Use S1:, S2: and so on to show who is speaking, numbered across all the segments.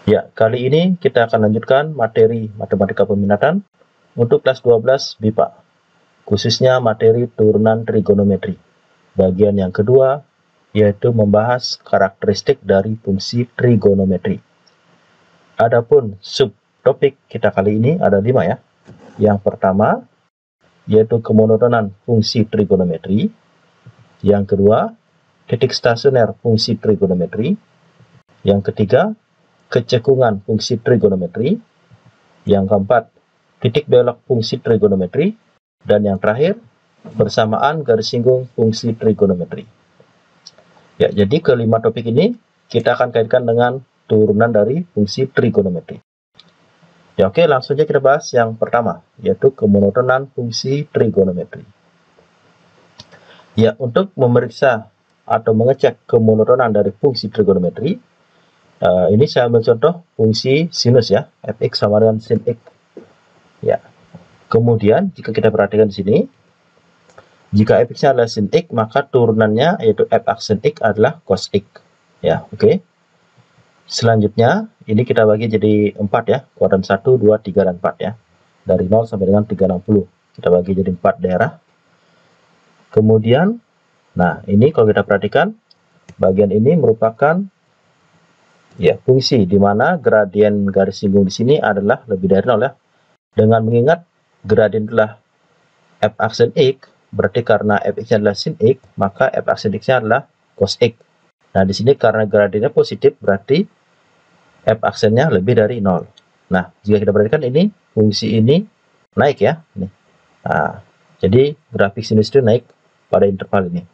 S1: Ya, kali ini kita akan lanjutkan materi matematika peminatan untuk kelas 12 BIPA, khususnya materi turunan trigonometri. Bagian yang kedua, yaitu membahas karakteristik dari fungsi trigonometri. Adapun subtopik kita kali ini ada 5 ya. Yang pertama, yaitu kemonotonan fungsi trigonometri. Yang kedua, titik stasioner fungsi trigonometri. Yang ketiga, kecekungan fungsi trigonometri. Yang keempat, titik belok fungsi trigonometri. Dan yang terakhir, bersamaan garis singgung fungsi trigonometri. Ya, jadi kelima topik ini kita akan kaitkan dengan turunan dari fungsi trigonometri. Ya, oke, langsung saja kita bahas yang pertama, yaitu kemonotonan fungsi trigonometri. Ya, untuk memeriksa atau mengecek kemonotonan dari fungsi trigonometri, ini saya ambil contoh fungsi sinus ya, fx sama dengan sin x. Ya. Kemudian jika kita perhatikan di sini, jika fx-nya adalah sin x, maka turunannya yaitu f aksen x adalah cos x. Ya, oke. Selanjutnya, ini kita bagi jadi 4 ya, kuadran 1, 2, 3, dan 4 ya. Dari 0 sampai dengan 360. Kita bagi jadi 4 daerah. Kemudian, nah ini kalau kita perhatikan, bagian ini merupakan ya fungsi di mana gradien garis singgung di sini adalah lebih dari 0 ya. Dengan mengingat gradien adalah f aksen x, berarti karena fx-nya adalah sin x, maka f aksen x-nya adalah cos x. Nah, di sini karena gradiennya positif, berarti f aksennya lebih dari 0. Nah, jika kita perhatikan ini, fungsi ini naik ya. Nah, jadi grafik sinus itu naik pada interval ini,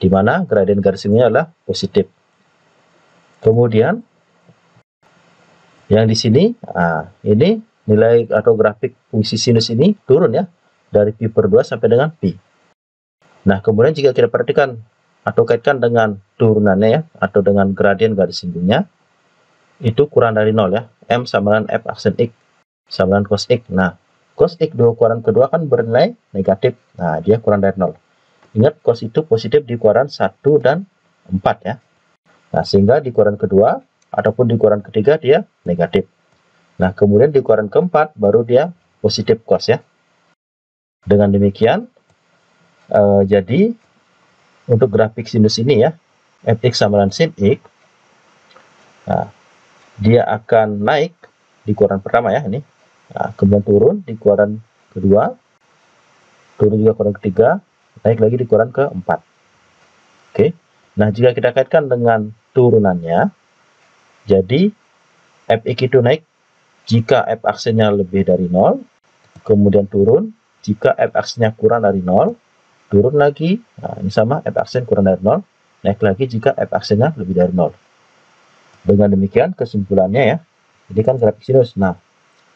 S1: di mana gradien garis singgungnya adalah positif. Kemudian, yang di sini, ini nilai atau grafik fungsi sinus ini turun ya, dari pi per 2 sampai dengan pi. Nah, kemudian jika kita perhatikan atau kaitkan dengan turunannya ya, atau dengan gradien garis singgungnya, itu kurang dari 0 ya. M sama dengan f aksen x sama dengan cos x. Nah, cos x di ukuran kedua kan bernilai negatif. Nah, dia kurang dari 0. Ingat, cos itu positif di kuadran 1 dan 4 ya. Nah, sehingga di kuadran kedua ataupun di kuadran ketiga dia negatif. Nah, kemudian di kuadran keempat baru dia positif cos ya. Dengan demikian, jadi untuk grafik sinus ini ya, fx sama dengan sin x, nah, dia akan naik di kuadran pertama ya ini. Nah, kemudian turun di kuadran kedua, turun juga kuadran ketiga, naik lagi di kuadran keempat. Oke. Nah, jika kita kaitkan dengan turunannya, jadi fx itu naik jika f aksennya lebih dari 0, kemudian turun jika f aksennya kurang dari 0, turun lagi. Nah, ini sama, f aksen kurang dari 0, naik lagi jika f aksennya lebih dari 0. Dengan demikian kesimpulannya ya, ini kan grafik sinus. Nah,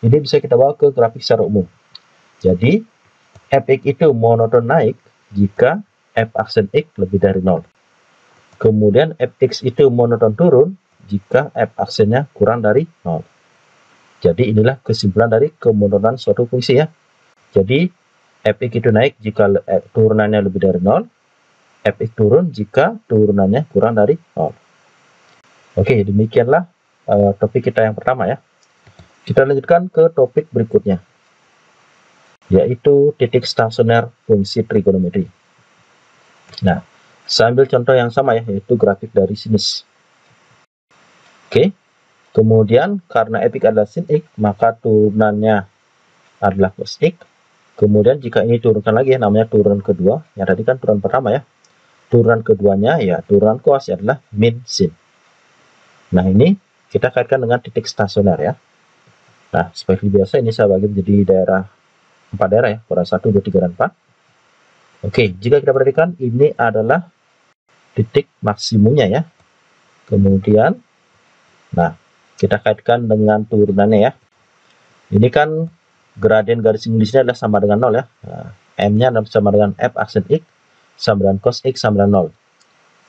S1: ini bisa kita bawa ke grafik secara umum. Jadi, fx itu monoton naik jika f aksen x lebih dari 0. Kemudian fx itu monoton turun jika f aksennya kurang dari 0. Jadi inilah kesimpulan dari kemonotonan suatu fungsi ya. Jadi, fx itu naik jika turunannya lebih dari 0, fx turun jika turunannya kurang dari 0. Oke, demikianlah topik kita yang pertama ya. Kita lanjutkan ke topik berikutnya, yaitu titik stasioner fungsi trigonometri. Nah, saya ambil contoh yang sama ya, yaitu grafik dari sinus. Oke, kemudian karena fx adalah sin x, maka turunannya adalah cos x. Kemudian jika ini turunkan lagi ya, namanya turunan kedua. Yang tadi kan turunan pertama ya. Turunan keduanya ya, turunan cos adalah min sin. Nah, ini kita kaitkan dengan titik stasioner ya. Nah, seperti biasa ini saya bagi menjadi daerah 4 daerah ya, kuadran 1, 2, 3, dan 4. Oke, jika kita perhatikan ini adalah titik maksimumnya ya. Kemudian, nah, kita kaitkan dengan turunannya ya. Ini kan gradien garis singgung di sini adalah sama dengan 0 ya. Nah, M-nya sama dengan f aksen x sama dengan cos x sama dengan 0.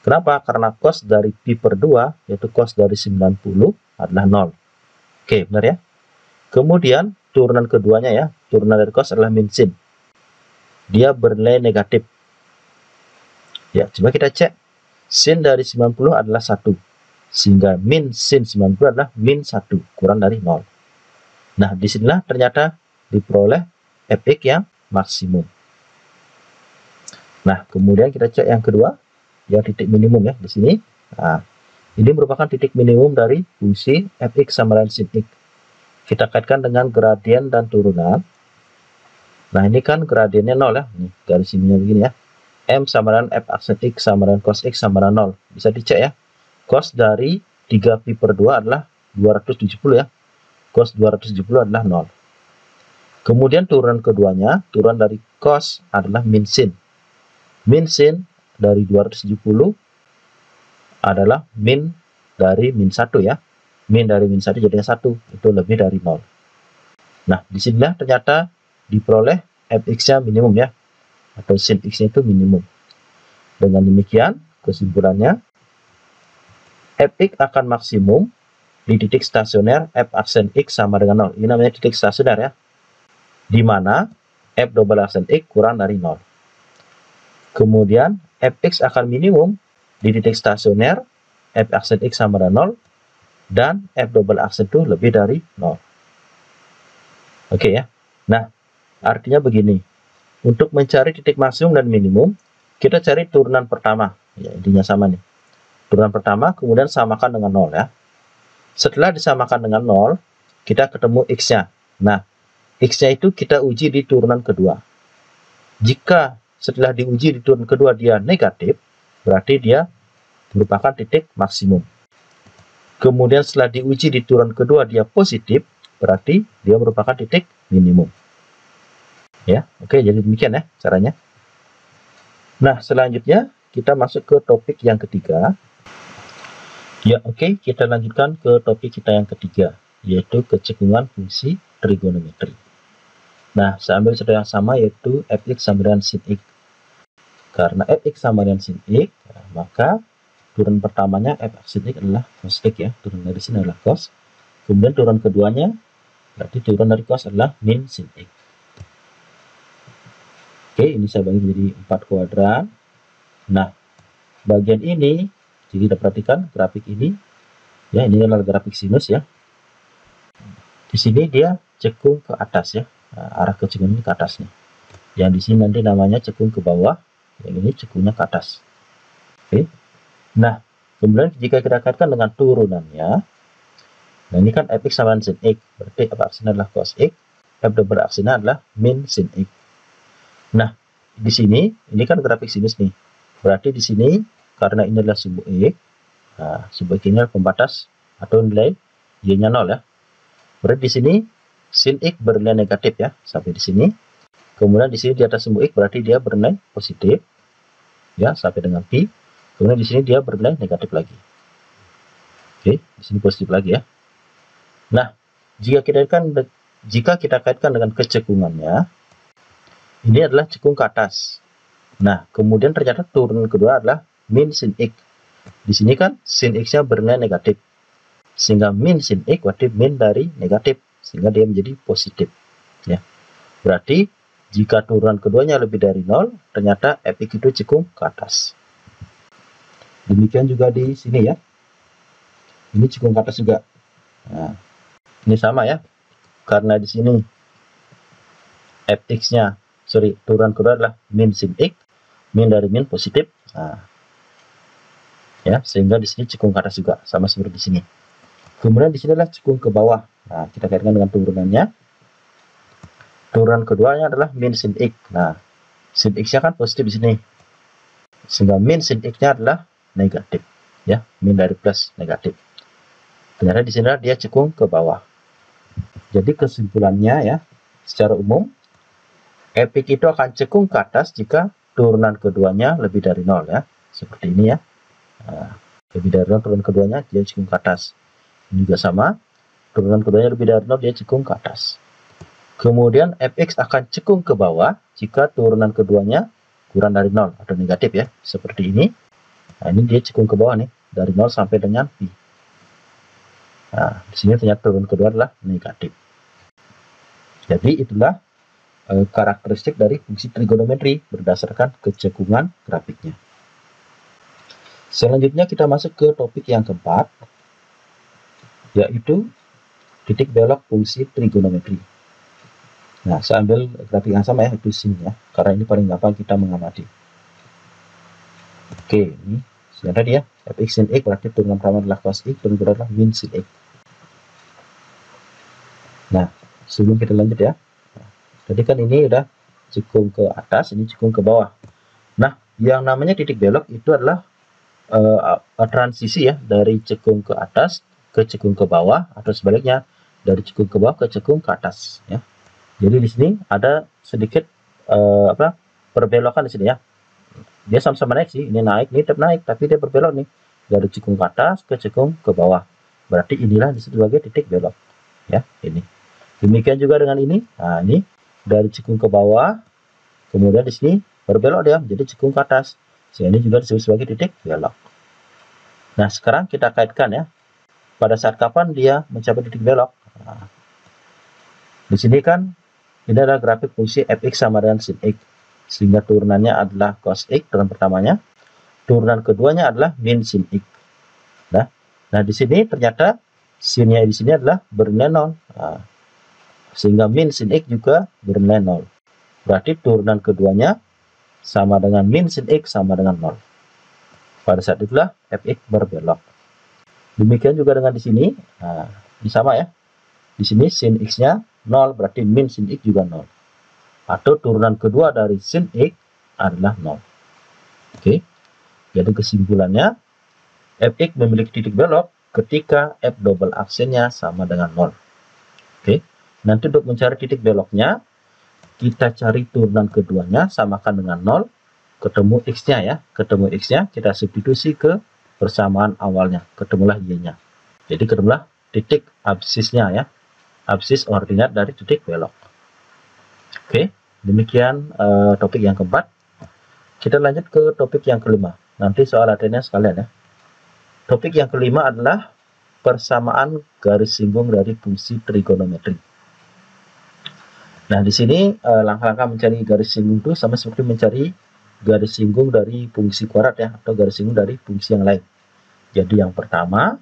S1: Kenapa? Karena cos dari pi per 2, yaitu cos dari 90 adalah 0. Oke, benar ya? Kemudian, turunan keduanya ya, turunan dari cos adalah min sin. Dia bernilai negatif. Ya, coba kita cek. Sin dari 90 adalah 1. Sehingga min sin 90 adalah min 1 kurang dari 0. Nah, disinilah ternyata diperoleh fx yang maksimum. Nah, kemudian kita cek yang kedua, yang titik minimum ya di sini. Nah, ini merupakan titik minimum dari fungsi fx sama dengan sin x. Kita kaitkan dengan gradien dan turunan. Nah, ini kan gradiennya 0 ya. Nih, garis ininya begini ya. M sama dengan f aksen x sama dengan cos x sama dengan 0. Bisa dicek ya. Cos dari 3pi per 2 adalah 270 ya. Cos 270 adalah 0. Kemudian turunan keduanya, turunan dari cos adalah min sin. Min sin dari 270 adalah min dari min 1 ya. Min dari min 1 jadinya 1. Itu lebih dari 0. Nah, disinilah ternyata diperoleh fx-nya minimum ya. Atau sin x-nya itu minimum. Dengan demikian, kesimpulannya, fx akan maksimum di titik stasioner f aksen x sama dengan 0. Ini namanya titik stasioner ya. Di mana f double aksen x kurang dari 0. Kemudian fx akan minimum di titik stasioner f aksen x sama dengan 0 dan f double aksen itu lebih dari 0. Oke ya. Nah, artinya begini. Untuk mencari titik maksimum dan minimum, kita cari turunan pertama. Ya, intinya sama nih. Turunan pertama kemudian samakan dengan 0 ya. Setelah disamakan dengan 0, kita ketemu x-nya. Nah, x-nya itu kita uji di turunan kedua. Jika setelah diuji di turunan kedua dia negatif, berarti dia merupakan titik maksimum. Kemudian setelah diuji di turunan kedua dia positif, berarti dia merupakan titik minimum. Ya, oke, jadi demikian ya caranya. Nah, selanjutnya kita masuk ke topik yang ketiga. Ya, oke, kita lanjutkan ke topik kita yang ketiga, yaitu kecekungan fungsi trigonometri. Nah, saya ambil contoh yang sama, yaitu fx sama dengan sin x. Karena fx sama dengan sin x, ya, maka turunan pertamanya f sin x adalah cos x ya. Turunan dari sini adalah cos. Kemudian turunan keduanya, berarti turunan dari cos adalah min sin x. Oke, ini saya bagi menjadi 4 kuadran. Nah, bagian ini, jadi kita perhatikan grafik ini, ya ini adalah grafik sinus ya. Di sini dia cekung ke atas ya, nah, arah kecekungan ini ke atas nih. Yang di sini nanti namanya cekung ke bawah, yang ini cekungnya ke atas. Oke. Nah, kemudian jika kita kaitkan dengan turunannya, nah ini kan fx sama dengan sin x, berarti f aksennya adalah cos x, f double aksennya adalah min sin x. Nah, di sini ini kan grafik sinus nih, berarti di sini karena ini adalah sumbu x, nah, sumbu x ini adalah pembatas atau nilai y-nya 0 ya. Berarti di sini sin x bernilai negatif ya, sampai di sini. Kemudian di sini di atas sumbu x berarti dia bernilai positif ya, sampai dengan pi. Kemudian di sini dia bernilai negatif lagi. Oke, di sini positif lagi ya. Nah, jika kita kaitkan dengan kecekungannya, ini adalah cekung ke atas. Nah, kemudian ternyata turunan kedua adalah min sin x. Di sini kan sin x-nya bernilai negatif. Sehingga min sin x berarti min dari negatif. Sehingga dia menjadi positif. Ya. Berarti, jika turunan keduanya lebih dari 0, ternyata fx itu cekung ke atas. Demikian juga di sini ya. Ini cekung ke atas juga. Nah, ini sama ya. Karena di sini fx-nya, turunan kedua adalah min sin x, min dari min positif. Nah, ya, sehingga di sini cekung ke atas juga, sama seperti di sini. Kemudian di sini adalah cekung ke bawah. Nah, kita kaitkan dengan turunannya. Turunan keduanya adalah min sin x. Nah, sin x-nya kan positif di sini. Sehingga min sin x-nya adalah negatif. Ya, min dari plus negatif. Ternyata di sini dia cekung ke bawah. Jadi kesimpulannya ya, secara umum, fx itu akan cekung ke atas jika turunan keduanya lebih dari 0 ya. Seperti ini ya. Nah, lebih dari 0 turunan keduanya dia cekung ke atas. Ini juga sama. Turunan keduanya lebih dari 0 dia cekung ke atas. Kemudian fx akan cekung ke bawah jika turunan keduanya kurang dari 0 atau negatif ya. Seperti ini. Nah, ini dia cekung ke bawah nih. Dari 0 sampai dengan pi. Nah, di sini ternyata turunan kedua adalah negatif. Jadi itulah karakteristik dari fungsi trigonometri berdasarkan kecekungan grafiknya. Selanjutnya kita masuk ke topik yang keempat, yaitu titik belok fungsi trigonometri. Nah, saya ambil grafik yang sama ya, itu sin ya, karena ini paling gampang kita mengamati. Oke, ini sudah tadi ya, fx sin x berarti turunan pertama adalah cos x, turunan kedua adalah min sin x. Nah, sebelum kita lanjut ya, jadi kan ini udah cekung ke atas, ini cekung ke bawah. Nah, yang namanya titik belok itu adalah transisi ya, dari cekung ke atas ke cekung ke bawah, atau sebaliknya dari cekung ke bawah ke cekung ke atas ya. Jadi di sini ada sedikit perbelokan di sini ya. Dia sama-sama naik sih, ini naik, ini tetap naik, tapi dia berbelok nih dari cekung ke atas ke cekung ke bawah. Berarti inilah disebut sebagai titik belok ya, ini. Demikian juga dengan ini. Nah, ini dari cekung ke bawah, kemudian di sini berbelok dia menjadi cekung ke atas. Sehingga ini juga disebut sebagai titik belok. Nah, sekarang kita kaitkan ya. Pada saat kapan dia mencapai titik belok? Nah, di sini kan ini adalah grafik fungsi fx sama dengan sin x. Sehingga turunannya adalah cos x, turunan pertamanya. Turunan keduanya adalah min sin x. Nah, di sini ternyata sinnya di sini adalah bernilai 0. Nah, sehingga min sin x juga bernilai 0. Berarti turunan keduanya sama dengan min sin x sama dengan 0. Pada saat itulah fx berbelok. Demikian juga dengan di sini. Nah, ini sama ya. Di sini sin x-nya 0, berarti min sin x juga 0. Atau turunan kedua dari sin x adalah 0. Oke. Jadi kesimpulannya, fx memiliki titik belok ketika f double aksennya sama dengan 0. Oke. Nanti untuk mencari titik beloknya, kita cari turunan keduanya samakan dengan 0, ketemu x-nya ya. Ketemu x-nya, kita substitusi ke persamaan awalnya, ketemulah y-nya. Jadi ketemulah titik absisnya ya. Absis ordinat dari titik belok. Oke, demikian topik yang keempat. Kita lanjut ke topik yang kelima. Nanti soal latihannya sekalian ya. Topik yang kelima adalah persamaan garis singgung dari fungsi trigonometri. Nah, di sini langkah-langkah mencari garis singgung itu sama seperti mencari garis singgung dari fungsi kuadrat ya, atau garis singgung dari fungsi yang lain. Jadi yang pertama,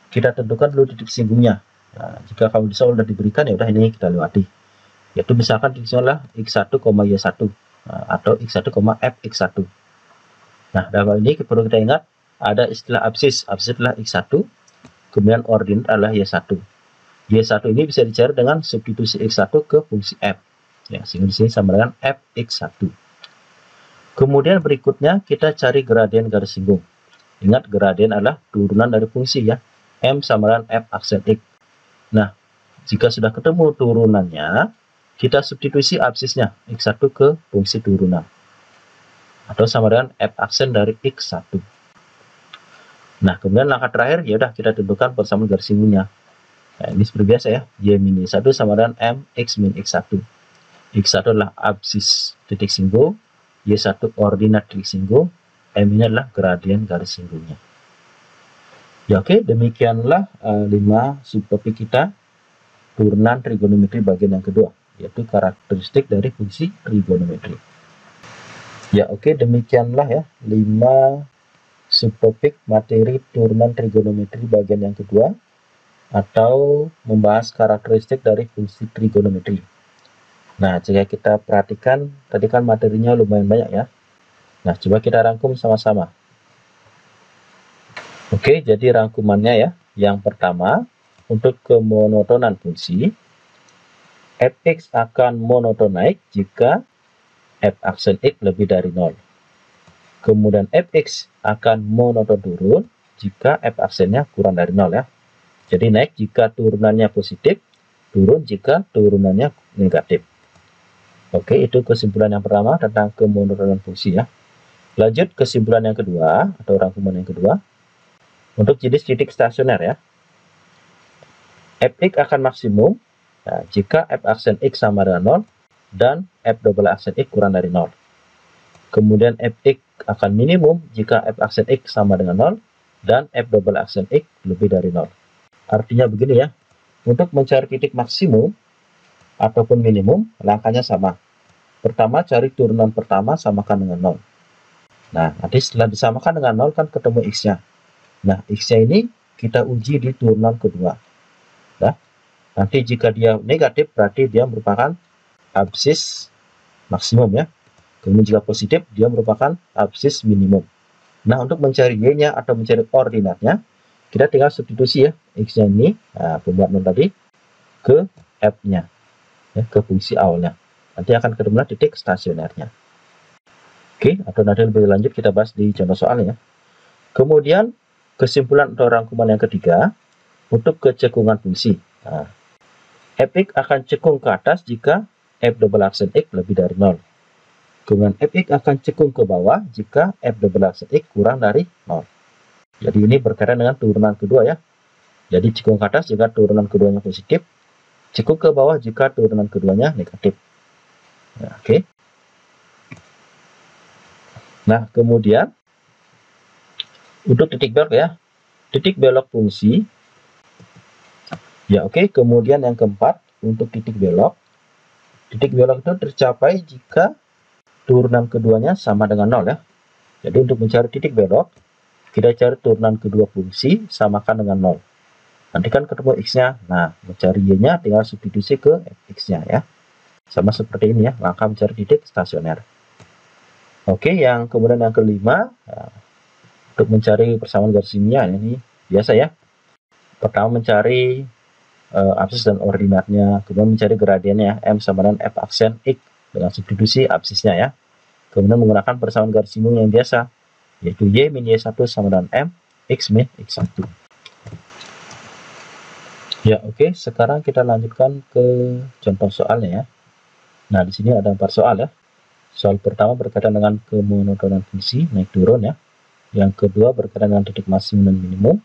S1: kita tentukan dulu titik singgungnya. Nah, jika kamu di soal sudah diberikan, ya udah ini kita lewati. Yaitu misalkan titik singgungnya x1, y1 atau x1, fx1. Nah, dalam hal ini perlu kita ingat ada istilah absis. Absis adalah x1, kemudian ordinat adalah y1. y1 ini bisa dicari dengan substitusi x1 ke fungsi f. Ya, sehingga di sini sama dengan fx1. Kemudian berikutnya kita cari gradien garis singgung. Ingat, gradien adalah turunan dari fungsi ya. M sama dengan f aksen x. Nah, jika sudah ketemu turunannya, kita substitusi absisnya x1 ke fungsi turunan. Atau sama dengan f aksen dari x1. Nah, kemudian langkah terakhir, ya udah kita tentukan persamaan garis singgungnya. Nah, ini seperti biasa ya, y min y1 sama dengan m x min x1. x1 adalah absis titik singgung, y1 ordinat titik singgung, m ini adalah gradien garis singgungnya. Ya oke, demikianlah 5 subtopik kita turunan trigonometri bagian yang kedua, yaitu karakteristik dari fungsi trigonometri. Ya oke, demikianlah ya 5 subtopik materi turunan trigonometri bagian yang kedua, atau membahas karakteristik dari fungsi trigonometri. Nah, jika kita perhatikan, tadi kan materinya lumayan banyak ya. Nah, coba kita rangkum sama-sama. Oke, jadi rangkumannya ya. Yang pertama, untuk kemonotonan fungsi, fx akan monoton naik jika f aksen x lebih dari 0. Kemudian fx akan monoton turun jika f aksennya kurang dari 0 ya. Jadi naik jika turunannya positif, turun jika turunannya negatif. Oke, itu kesimpulan yang pertama tentang kemonotonan fungsi ya. Lanjut kesimpulan yang kedua, atau rangkuman yang kedua. Untuk jenis titik stasioner ya. Fx akan maksimum jika f aksen x sama dengan 0 dan f double aksen x kurang dari 0. Kemudian fx akan minimum jika f aksen x sama dengan 0 dan f double aksen x lebih dari 0. Artinya begini ya, untuk mencari titik maksimum ataupun minimum, langkahnya sama. Pertama, cari turunan pertama samakan dengan 0. Nah, nanti setelah disamakan dengan 0 kan ketemu X-nya. Nah, X-nya ini kita uji di turunan kedua. Nah, nanti jika dia negatif berarti dia merupakan absis maksimum ya. Kemudian jika positif dia merupakan absis minimum. Nah, untuk mencari Y-nya atau mencari ordinatnya, kita tinggal substitusi ya, X-nya ini, pembuat 0 tadi, ke F-nya, ya, ke fungsi awalnya. Nanti akan ketemu titik stasionernya. Oke, atau nanti lebih lanjut kita bahas di contoh soalnya. Kemudian, kesimpulan atau rangkuman yang ketiga, untuk kecekungan fungsi. Nah, Fx akan cekung ke atas jika F double aksen X lebih dari 0. Kemudian Fx akan cekung ke bawah jika F double aksen X kurang dari 0. Jadi ini berkaitan dengan turunan kedua ya. Jadi cekung ke atas jika turunan keduanya positif, cekung ke bawah jika turunan keduanya negatif. Nah, oke. Nah, kemudian untuk titik belok ya, titik belok fungsi. Ya, oke. Kemudian yang keempat, untuk titik belok itu tercapai jika turunan keduanya sama dengan 0 ya. Jadi untuk mencari titik belok, kita cari turunan kedua fungsi samakan dengan 0. Nanti kan ketemu X-nya. Nah, mencari Y-nya tinggal substitusi ke X-nya ya. Sama seperti ini ya, langkah mencari titik stasioner. Oke, yang kemudian yang kelima, untuk mencari persamaan garis ilmiah ini biasa ya. Pertama mencari absis dan ordinatnya, kemudian mencari gradiennya M sama dengan F aksen X dengan substitusi absisnya ya. Kemudian menggunakan persamaan garis ilmiah yang biasa, yaitu Y min Y1 sama dengan M, X min X1. Ya, oke. Sekarang kita lanjutkan ke contoh soalnya ya. Nah, di sini ada 4 soal ya. Soal pertama berkaitan dengan kemonotonan fungsi naik turun ya. Yang kedua berkaitan dengan titik maksimum dan minimum.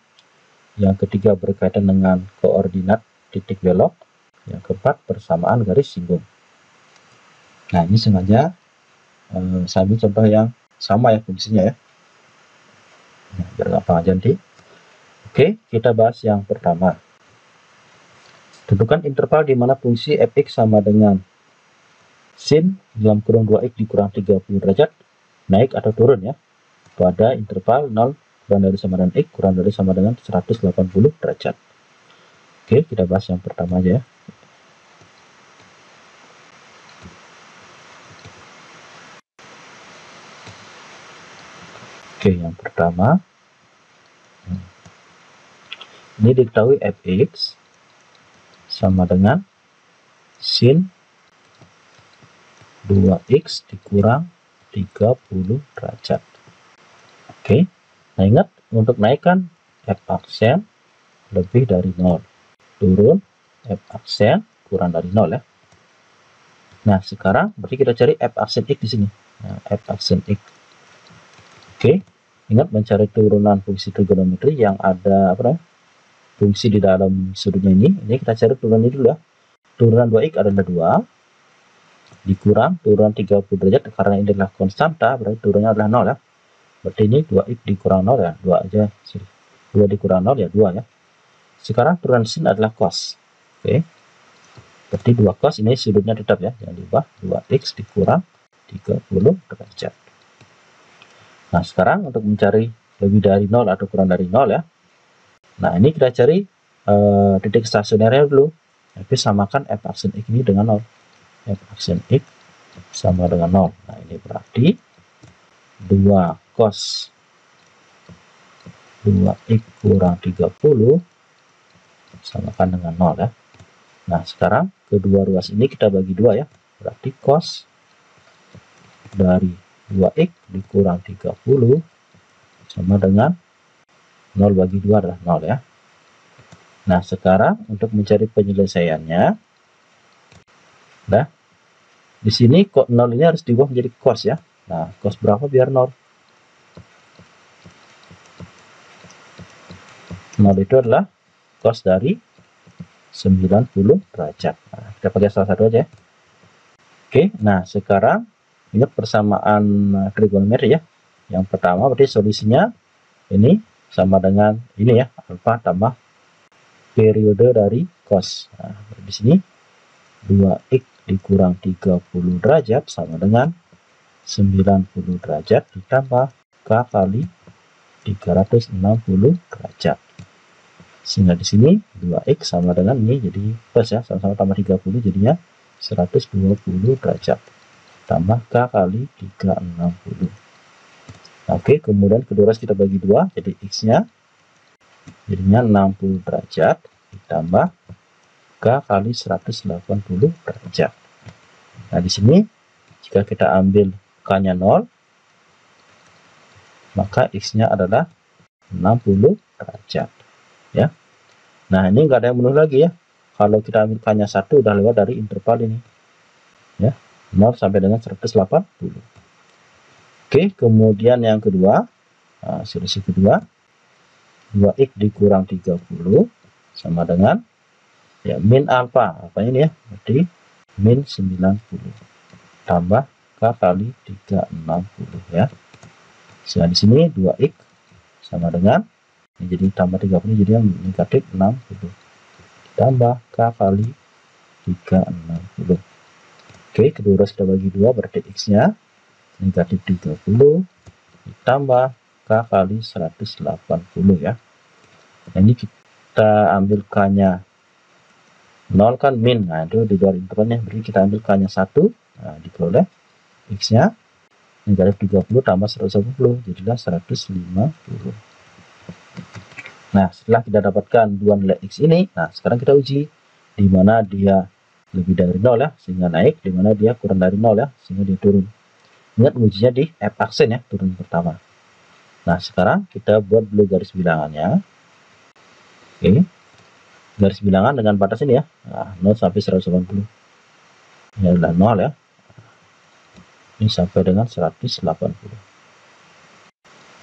S1: Yang ketiga berkaitan dengan koordinat titik belok. Yang keempat persamaan garis singgung. Nah, ini sengaja saya ambil contoh yang sama ya fungsinya ya. Nah, biar gampang aja nanti. Oke, kita bahas yang pertama. Tentukan interval di mana fungsi fx sama dengan sin dalam kurung 2x dikurang 30 derajat naik atau turun ya pada interval 0 kurang dari sama dengan x kurang dari sama dengan 180 derajat. Oke, kita bahas yang pertama aja ya. Oke, yang pertama ini diketahui fx sama dengan sin 2x dikurang 30 derajat. Oke, nah ingat untuk naikkan F aksen lebih dari 0, turun F aksen kurang dari 0 ya. Nah, sekarang berarti kita cari F aksen X di sini. Nah, F aksen X. Oke, ingat mencari turunan fungsi trigonometri yang ada fungsi di dalam sudutnya ini. Ini kita cari turunan ini dulu ya. Turunan 2x adalah 2 dikurang turunan 30 derajat karena ini adalah konstanta, berarti turunnya adalah 0 ya. Berarti ini 2x dikurang 0 ya, 2 aja. 2 dikurang 0 ya 2 ya. Sekarang turunan sin adalah cos. Oke. Berarti 2 cos ini sudutnya tetap ya, jangan diubah. 2x dikurang 30 derajat. Nah, sekarang untuk mencari lebih dari 0 atau kurang dari 0 ya. Nah, ini kita cari titik stasionernya dulu. Tapi samakan F aksen X ini dengan 0. F aksen X sama dengan 0. Nah, ini berarti 2 cos 2x kurang 30 samakan dengan 0 ya. Nah, sekarang kedua ruas ini kita bagi 2 ya. Berarti cos dari 2x dikurang 30 sama dengan 0 bagi 2 adalah 0 ya. Nah, sekarang untuk mencari penyelesaiannya, nah, di sini kok 0 ini harus diubah menjadi cos ya. Nah, cos berapa biar 0? 0 itu adalah cos dari 90 derajat. Nah, kita pakai salah satu aja ya. Oke, nah sekarang ingat persamaan trigonometri ya. Yang pertama berarti solusinya ini sama dengan ini ya, alfa tambah periode dari cos. Nah, di sini 2x dikurang 30 derajat sama dengan 90 derajat ditambah K kali 360 derajat. Sehingga di sini 2X sama dengan ini, jadi plus ya, sama-sama tambah 30, jadinya 120 derajat. Tambah K kali 360. Oke, kemudian kedua kita bagi 2, jadi X-nya jadinya 60 derajat, ditambah K kali 180 derajat. Nah, di sini jika kita ambil K-nya 0, maka X-nya adalah 60 derajat. Ya. Nah, ini nggak ada yang penuh lagi ya. Kalau kita ambil K-nya 1, udah lewat dari interval ini. Ya, 0 sampai dengan 180. Oke, kemudian yang kedua, nah, solusi kedua, 2X dikurang 30 sama dengan ya min alfa. Apa ini ya? Berarti min 90 tambah K kali 360 ya. Sehingga di sini 2X sama dengan ini, jadi tambah 30 jadi yang negatif 60 tambah K kali 360. Oke, kedua kita bagi 2, berarti X-nya negatif 30 ditambah K kali 180 ya. Nah, ini kita ambil K-nya 0 kan min, nah itu di luar intervalnya, berarti kita ambil K-nya 1, nah diperoleh X-nya negatif 30 tambah 180, jadilah 150. Nah, setelah kita dapatkan dua nilai X ini, nah sekarang kita uji di mana dia lebih dari 0 ya, sehingga naik, di mana dia kurang dari 0 ya, sehingga dia turun. Ingat ujinya di F aksen ya, turun pertama. Nah, sekarang kita buat dulu garis bilangannya. Oke. Garis bilangan dengan batas ini ya. Nah, 0 sampai 180. Ini adalah 0 ya. Ini sampai dengan 180.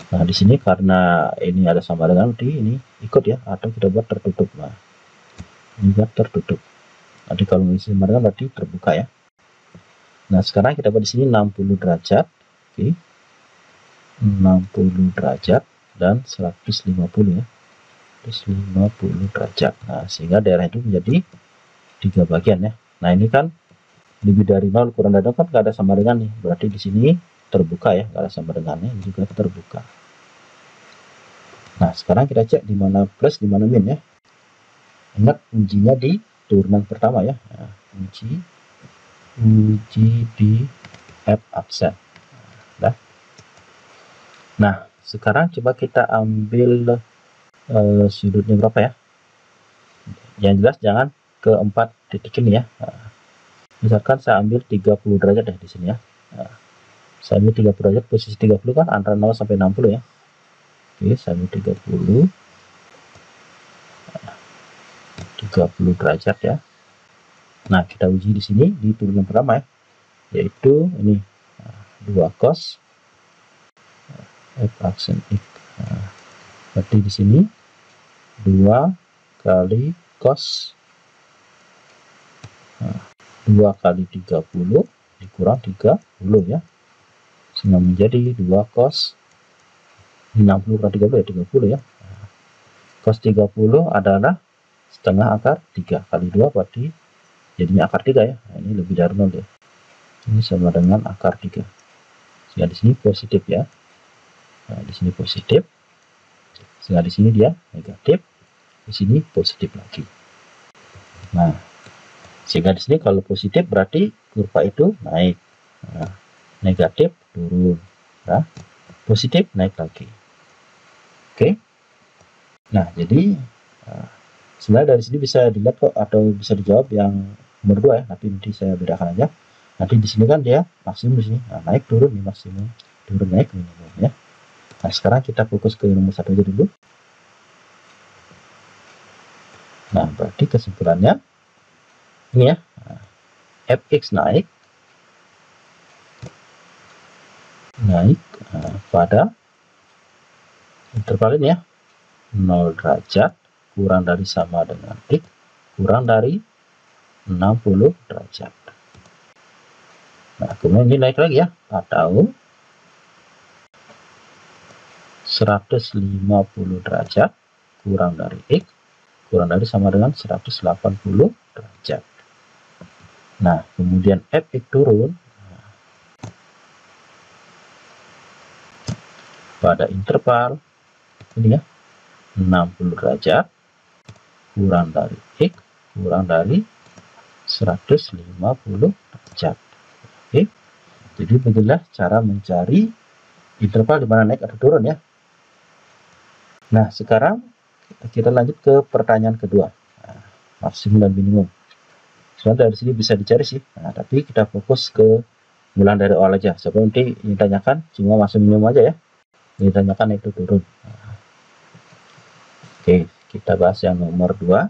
S1: Nah, di sini karena ini ada sama dengan ini ikut ya, atau kita buat tertutup. Nah, ini buat tertutup. Nanti kalau ini sama dengan berarti terbuka ya. Nah, sekarang kita buat di sini 60 derajat. Oke. 60 derajat dan 150 ya. 150 derajat. Nah, sehingga daerah itu menjadi 3 bagian ya. Nah, ini kan lebih dari 0 kurang dari 0 kan nggak ada sama dengan nih. Berarti di sini terbuka ya, nggak ada sama dengannya, ini juga terbuka. Nah, sekarang kita cek di mana plus, di mana min ya. Ingat ujinya di turunan pertama ya. Nah, uji di F absen. Nah, sekarang coba kita ambil sudutnya berapa ya. Yang jelas jangan ke 4 titik ini ya. Nah, misalkan saya ambil 30 derajat deh di sini ya. Nah, saya ambil 30 derajat, posisi 30 kan antara 0 sampai 60 ya. Oke, saya ambil 30 derajat ya. Nah, kita uji di sini di turunan pertama ya, yaitu ini 2 cos F aksen X. Nah, berarti di sini 2 kali cos 2 kali 30 dikurang 30 ya, sehingga menjadi 2 cos 60 kurang 30 ya 30 ya. Nah, cos 30 adalah setengah akar 3 kali 2 berarti jadinya akar 3 ya. Nah, ini lebih dari 0 ya. Ini sama dengan akar 3. Sehingga di sini positif ya. Nah, di sini positif. Sehingga di sini dia negatif. Di sini positif lagi. Nah, sehingga di sini kalau positif berarti kurva itu naik. Nah, negatif turun. Nah, positif naik lagi. Oke. Nah, jadi sebenarnya dari sini bisa dilihat kok, atau bisa dijawab yang nomor 2 ya. Nanti saya bedakan aja. Nanti di sini kan dia maksimum di sini. Nah, naik turun nih maksimum, turun naik minimum ya. Nah, sekarang kita fokus ke nomor 1 aja dulu. Nah, berarti kesimpulannya ini ya. Nah, fx naik pada interval ini ya. 0 derajat kurang dari sama dengan x kurang dari 60 derajat. Nah, kemudian ini naik lagi ya, atau 150 derajat kurang dari x kurang dari sama dengan 180 derajat. Nah, kemudian fx turun pada interval ini ya, 60 derajat kurang dari X kurang dari 150 derajat. Oke, jadi beginilah cara mencari interval di mana naik atau turun ya. Nah, sekarang kita lanjut ke pertanyaan kedua. Nah, maksimum dan minimum. Sebenarnya dari sini bisa dicari sih. Nah, tapi kita fokus ke ulang dari awal aja. Sebab nanti yang ditanyakan cuma maksimum minimum aja ya. Yang ditanyakan itu turun. Nah, oke, kita bahas yang nomor 2.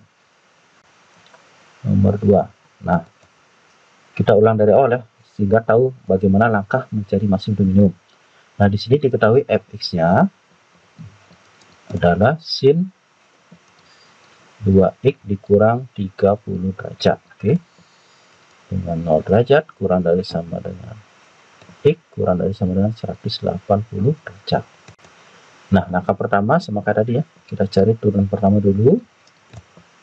S1: Nomor 2. Nah, kita ulang dari awal ya, sehingga tahu bagaimana langkah mencari maksimum dan minimum. Nah, di sini diketahui fx-nya adalah sin 2x dikurang 30 derajat. Oke. Dengan 0 derajat kurang dari sama dengan X kurang dari sama dengan 180 derajat. Nah, langkah pertama sama kayak tadi ya. Kita cari turunan pertama dulu.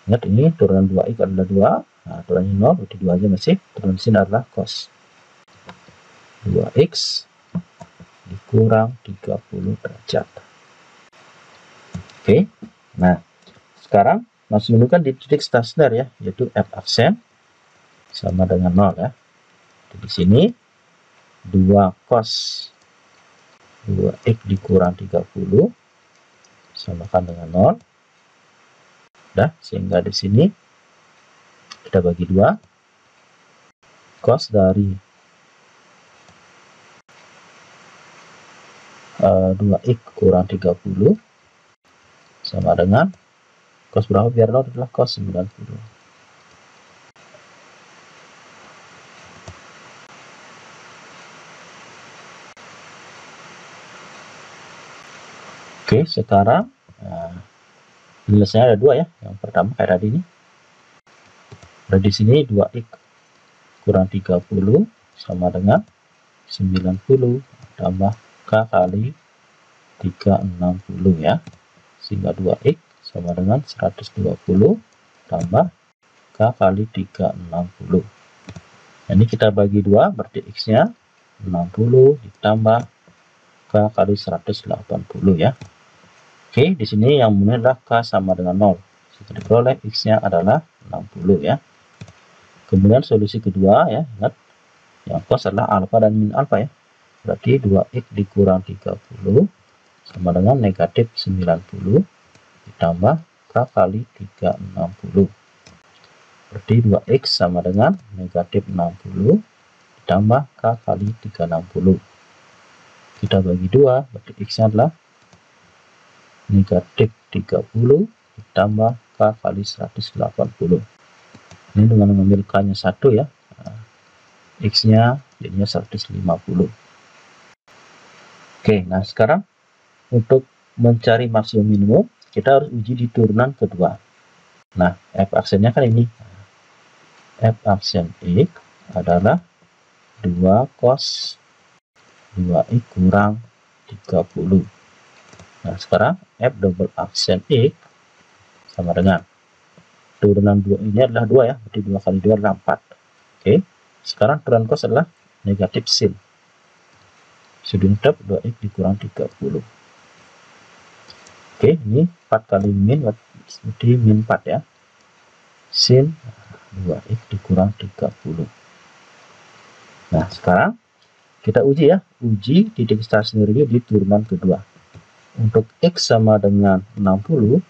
S1: Ingat ini turunan 2x adalah 2. Nah, turunannya 0, berarti 2 aja masih. Turunan sini adalah cos 2x dikurang 30 derajat. Oke. Nah, sekarang masih menunjukkan di titik stasioner ya, yaitu f aksen sama dengan 0 ya. Jadi di sini 2 cos 2x dikurang 30 samakan dengan 0. Dah, sehingga di sini kita bagi 2. Cos dari 2x kurang 30 sama dengan cos berapa biar 0 adalah cos 90. Oke, sekarang nilainya ada 2 ya. Yang pertama kayak tadi ini. Dan di sini 2x kurang 30 sama dengan 90 tambah k kali 360 ya. Sehingga 2x sama dengan 120 tambah k kali 360. Nah, ini kita bagi 2, berarti x-nya 60 ditambah k kali 180 ya. Oke, di sini yang benar adalah k sama dengan 0. Jadi diperoleh x-nya adalah 60 ya. Kemudian solusi kedua ya, ingat yang cos adalah alfa dan min alfa ya. Berarti 2x dikurang 30 sama dengan negatif 90 ditambah k kali 360. Berarti 2x sama dengan negatif 60 ditambah k kali 360. Kita bagi 2, berarti x-nya adalah negatif 30 ditambah k kali 180. Ini dengan mengambil k-nya 1 ya. Nah, x-nya jadinya 150. Oke, nah sekarang untuk mencari maksimum minimum, kita harus uji di turunan kedua. Nah, f aksennya kan ini. F aksen x adalah 2 cos 2x kurang 30. Nah, sekarang f double aksen x sama dengan turunan 2 ini adalah 2 ya, berarti 2 kali 2 adalah 4. Oke, sekarang turunan cos adalah negatif sin. Sudah tetap 2x dikurang 30. Oke, ini 4 kali min, berarti min 4 ya. Sin 2x dikurang 30. Nah, sekarang kita uji ya, uji titik stasioner ini di turunan kedua. Untuk x sama dengan 60,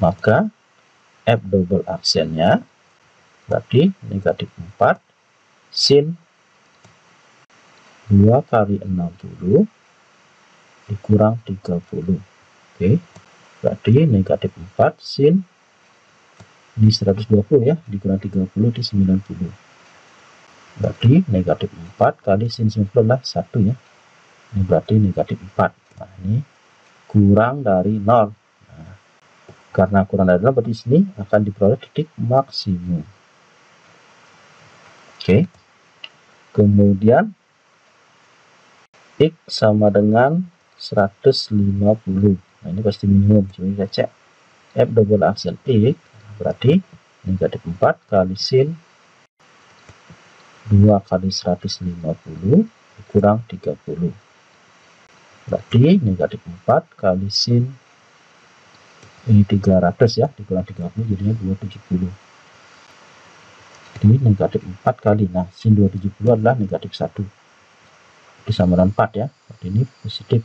S1: maka f double aksennya berarti negatif 4 sin 2 kali 60 dikurang 30. Oke, berarti negatif 4 sin ini 120 ya, dikurang 30 di 90. Berarti negatif 4 kali sin 90 adalah 1 ya. Ini berarti negatif 4. Nah, ini kurang dari 0. Nah, karena kurang dari 0, berarti sini akan diperoleh titik maksimum. Oke. Kemudian x sama dengan 150. Nah, ini pasti minimum. Coba kita cek. F double aksen x berarti negatif 4 kali sin 2 kali 150 dikurang 30. Berarti negatif 4 kali sin ini 300 ya, dikurang 30 jadinya 270. Jadi negatif 4 kali, nah sin 270 adalah negatif 1. Di sama dengan 4 ya, berarti ini positif.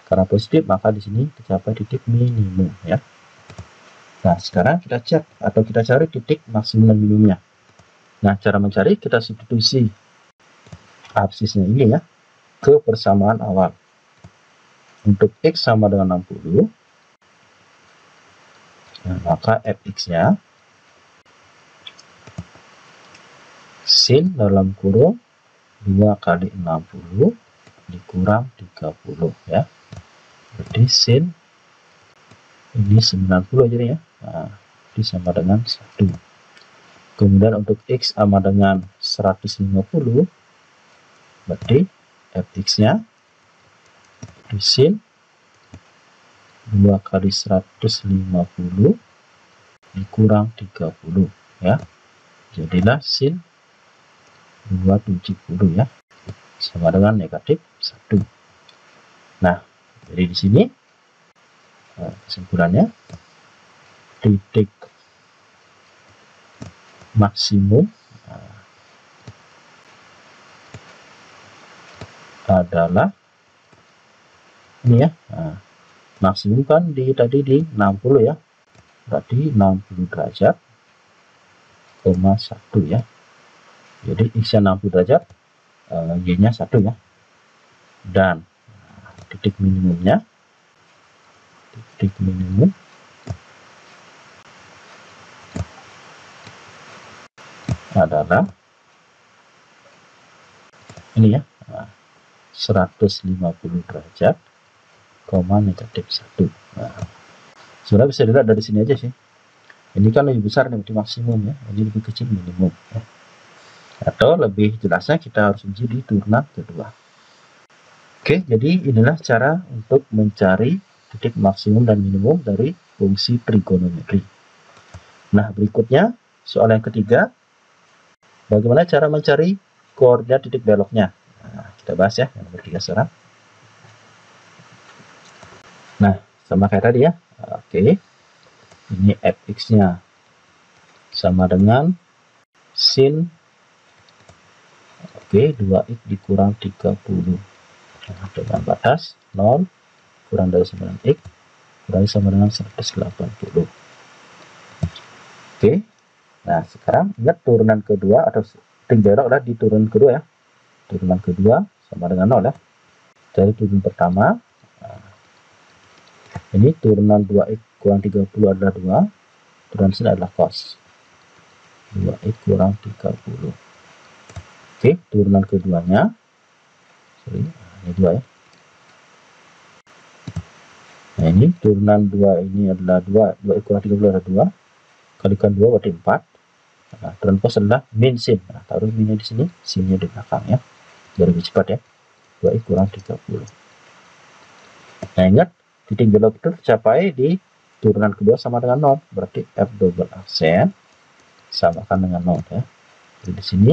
S1: Karena positif maka di sini tercapai titik minimum ya. Nah sekarang kita cek atau kita cari titik maksimum dan minimumnya. Nah cara mencari kita substitusi absisnya ini ya ke persamaan awal. Untuk X sama dengan 60, nah, maka fx-nya sin dalam kurung 2 kali 60 dikurang 30 ya. Berarti sin ini 90 jadi ya. Nah, ini sama dengan 1. Kemudian untuk X sama dengan 150, berarti fx-nya di sin 2 kali 150 dikurang 30 ya. Jadilah sin 270 ya. Sama dengan negatif 1. Nah, jadi di sini kesimpulannya titik maksimum adalah ini ya. Nah, maksimum kan tadi di 60 ya. Berarti 60 derajat, 1 ya. Jadi X-nya 60 derajat, Y-nya 1 ya. Dan titik minimum adalah ini ya, 150 derajat, negatif 1. Nah, sudah bisa dilihat dari sini aja sih. Ini kan lebih besar dari maksimum ya, ini lebih kecil minimum ya. Atau lebih jelasnya kita harus uji di turunan kedua. Oke, jadi inilah cara untuk mencari titik maksimum dan minimum dari fungsi trigonometri. Nah, berikutnya soal yang ketiga, bagaimana cara mencari koordinat titik beloknya. Nah, kita bahas ya yang nomor 3 sekarang. Nah, sama kayak tadi ya. Oke, ini fx-nya sama dengan sin 2x dikurang 30. Nah, dengan batas 0 kurang dari 9x kurang sama dengan 180. Oke, nah sekarang ingat turunan kedua atau titik belok adalah di turunan kedua ya. Turunan kedua sama dengan 0 ya. Dari turunan pertama, ini turunan 2x kurang 30 adalah 2, turunan sini adalah cos 2x kurang 30. Oke, turunan keduanya, ini 2 ya. Nah ini turunan 2 ini adalah 2x kurang 30 adalah 2, kalikan 2 berarti 4. Nah, turunan cos adalah min sin. Nah, taruh minnya di sini, sinnya di belakang ya, biar lebih cepat ya. 2x kurang 30. Nah ingat, titik belok itu tercapai di turunan kedua sama dengan 0, berarti f double aksen samakan dengan 0 ya. Jadi di sini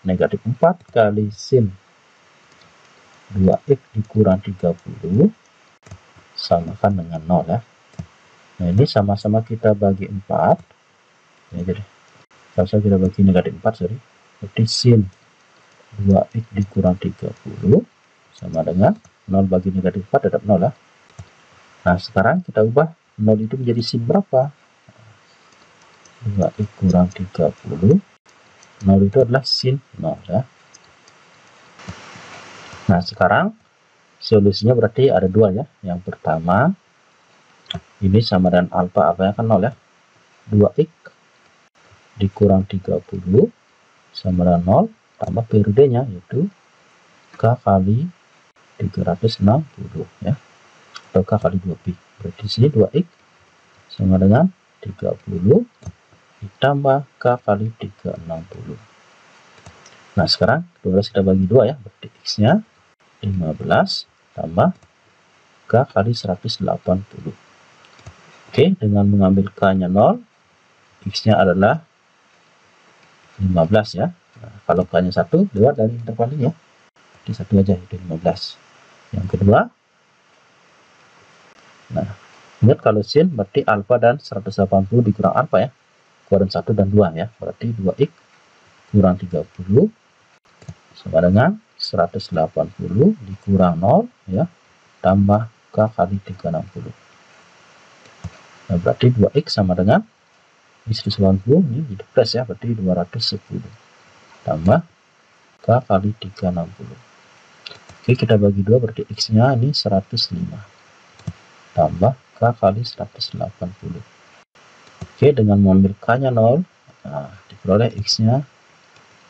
S1: negatif 4 kali sin 2x dikurang 30 samakan dengan 0 ya. Nah ini sama-sama kita bagi 4 ya, jadi sama-sama kita bagi negatif 4 sorry. Berarti sin 2x dikurang 30 sama dengan 0 bagi negatif 4 tetap 0 ya. Nah sekarang kita ubah 0 itu menjadi sin berapa? 2x kurang 30, 0 itu adalah sin 0 ya. Nah sekarang solusinya berarti ada 2 ya. Yang pertama ini sama dengan alfa, alfanya kan 0 ya. 2x dikurang 30 sama dengan 0 tambah periodenya yaitu k kali 360 ya, atau k kali 2pi. Berarti sini 2x sama dengan 30 ditambah k kali 360. Nah sekarang 12 kita bagi 2 ya, berarti x-nya 15 tambah k kali 180. Oke, dengan mengambil k-nya 0, x-nya adalah 15 ya. Nah, kalau k-nya 1 lewat dari interval ini ya, di 1 aja itu 15. Yang kedua Nah, ingat kalau sin berarti alfa dan 180 dikurang alfa ya. Keluarin 1 dan 2 ya. Berarti 2x kurang 30 sama dengan 180 dikurang 0 ya. Tambah K kali 360. Nah, berarti 2x sama dengan ini 180, ini jadi plus ya, berarti 210 tambah K kali 360. Oke, kita bagi 2 berarti X nya ini 105 tambah K kali 180. Oke, dengan mengambil K nya 0, nah, diperoleh X nya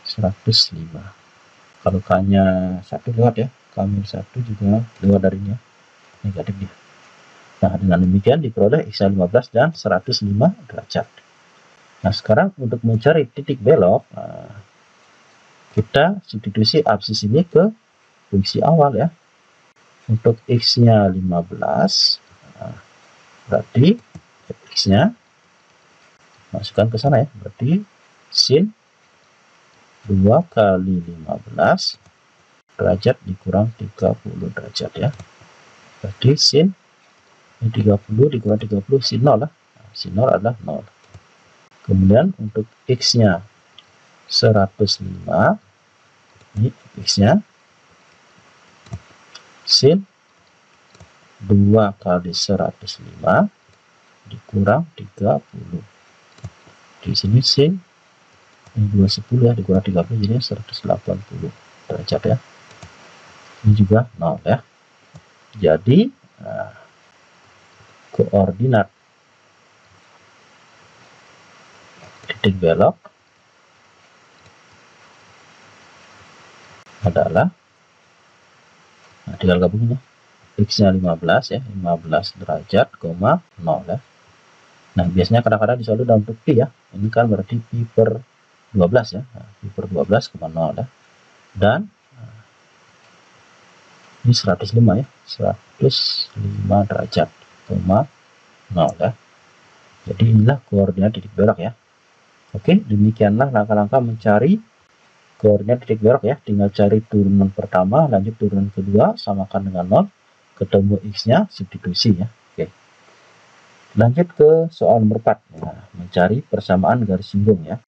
S1: 105. Kalau K nya 1 lewat ya, K minus 1 juga lewat darinya, negatif dia. Nah, dengan demikian diperoleh X nya 15 dan 105 derajat. Nah, sekarang untuk mencari titik belok, kita substitusi absis ini ke fungsi awal ya. Untuk X nya 15, berarti X nya masukkan ke sana ya, berarti sin 2 kali 15 derajat dikurang 30 derajat ya. Berarti sin 30 dikurang 30 sin 0 lah. Nah, sin 0 adalah 0. Kemudian untuk X nya 105, ini X nya sin 2 kali 105 dikurang 30. Di sini sin ini 210 ya, dikurang 30 jadi 180 derajat ya. Ini juga 0 ya. Jadi koordinat titik belok adalah, nah, tinggal gabungin ya, X nya 15 ya, 15 derajat, 0 ya. Nah, biasanya kadang-kadang diselalu dalam bentuk pi ya. Ini kan berarti pi per 12 ya. Nah, pi per 12, 0 ya. Dan ini 105 ya. 105 derajat, 0 ya. Jadi inilah koordinat titik belok ya. Oke, demikianlah langkah-langkah mencari koordinat titik belok ya. Tinggal cari turunan pertama, lanjut turunan kedua, samakan dengan 0. Ketemu X-nya, substitusi ya. Oke. Lanjut ke soal nomor 4. Nah, mencari persamaan garis singgung ya.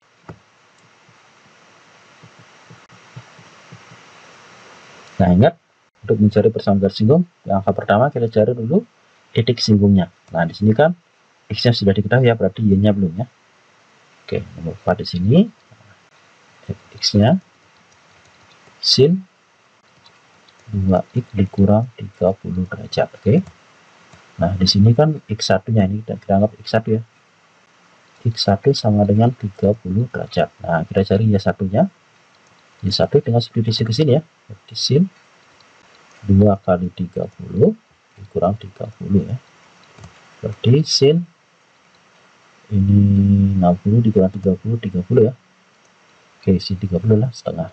S1: Nah, ingat, untuk mencari persamaan garis singgung, langkah pertama kita cari dulu titik singgungnya. Nah, di sini kan X-nya sudah diketahui ya, berarti Y-nya belum ya. Oke, nomor 4 di sini. X-nya sin 2x dikurang 30 derajat. Oke. Nah, di sini kan X1-nya ini kita anggap X1 ya. X1 sama dengan 30 derajat. Nah, kita cari Y1-nya. Y1 dengan substitusi ke sini ya. Berarti sin 2 kali 30 dikurang 30 ya. Berarti sin ini 60 dikurang 30, 30 ya. Oke, sin 30 lah setengah.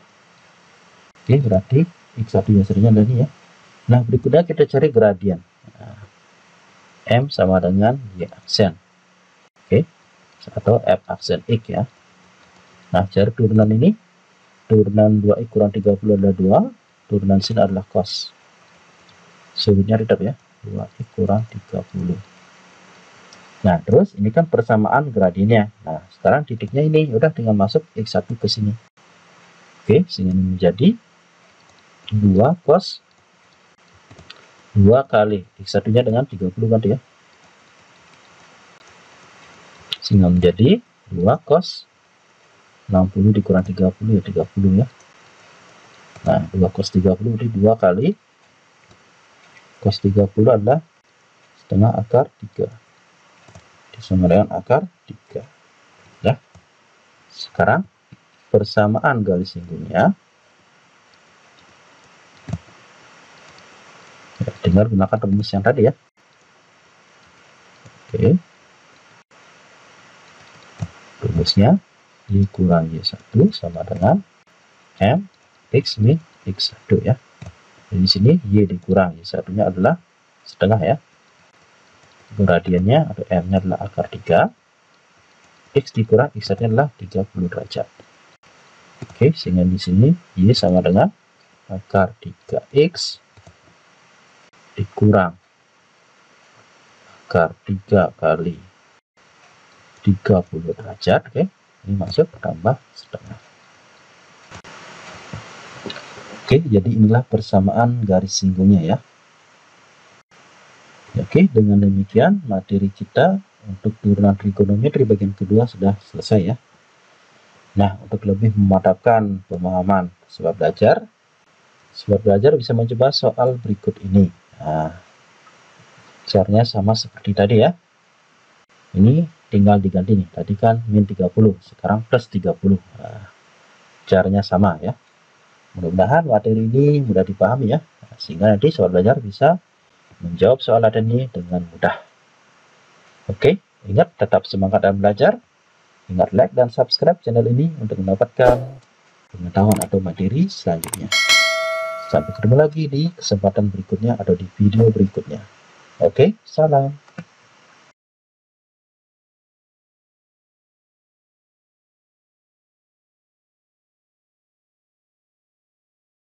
S1: Oke, berarti X1 Y1-nya ada ini ya. Nah, berikutnya kita cari gradien. Nah, M sama dengan Y aksen. Oke, atau F aksen X ya. Nah, cari turunan ini. Turunan 2x kurang 30 adalah 2. Turunan sin adalah cos. Sudutnya tetap ya. 2x kurang 30. Nah, terus ini kan persamaan gradiennya. Nah, sekarang titiknya ini. Udah tinggal masuk X1 ke sini. Oke, sehingga ini menjadi 2 cos 2 kali X1-nya dengan 30 kan ya. Sehingga menjadi 2 cos 60 dikurang 30 ya 30 ya. Nah, 2 cos 30 berarti 2 kali cos 30 adalah setengah akar 3. Sama dengan akar 3. Ya. Sekarang persamaan garis singgungnya. Ya, tinggal gunakan rumus yang tadi ya. Oke. Rumusnya Y kurang Y1 sama dengan M X min X1 ya. Di sini Y dikurang Y1-nya adalah setengah ya. Gradiennya atau M-nya adalah akar 3. X dikurang X1-nya adalah 30 derajat. Oke, sehingga di sini Y sama dengan akar 3X dikurang akar 3 kali 30 derajat. Oke, ini masuk tambah setengah. Oke, jadi inilah persamaan garis singgungnya ya. Oke, dengan demikian materi kita untuk turunan trigonometri bagian kedua sudah selesai ya. Nah, untuk lebih memantapkan pemahaman sobat belajar bisa mencoba soal berikut ini. Nah, caranya sama seperti tadi ya. Ini tinggal diganti nih, tadi kan min 30, sekarang plus 30. Nah, caranya sama ya. Mudah-mudahan materi ini mudah dipahami ya, sehingga nanti sobat belajar bisa menjawab soal ini dengan mudah. Oke, ingat tetap semangat dalam belajar. Ingat like dan subscribe channel ini untuk mendapatkan pengetahuan atau materi selanjutnya. Sampai ketemu lagi di kesempatan berikutnya atau di video berikutnya. Oke, salam.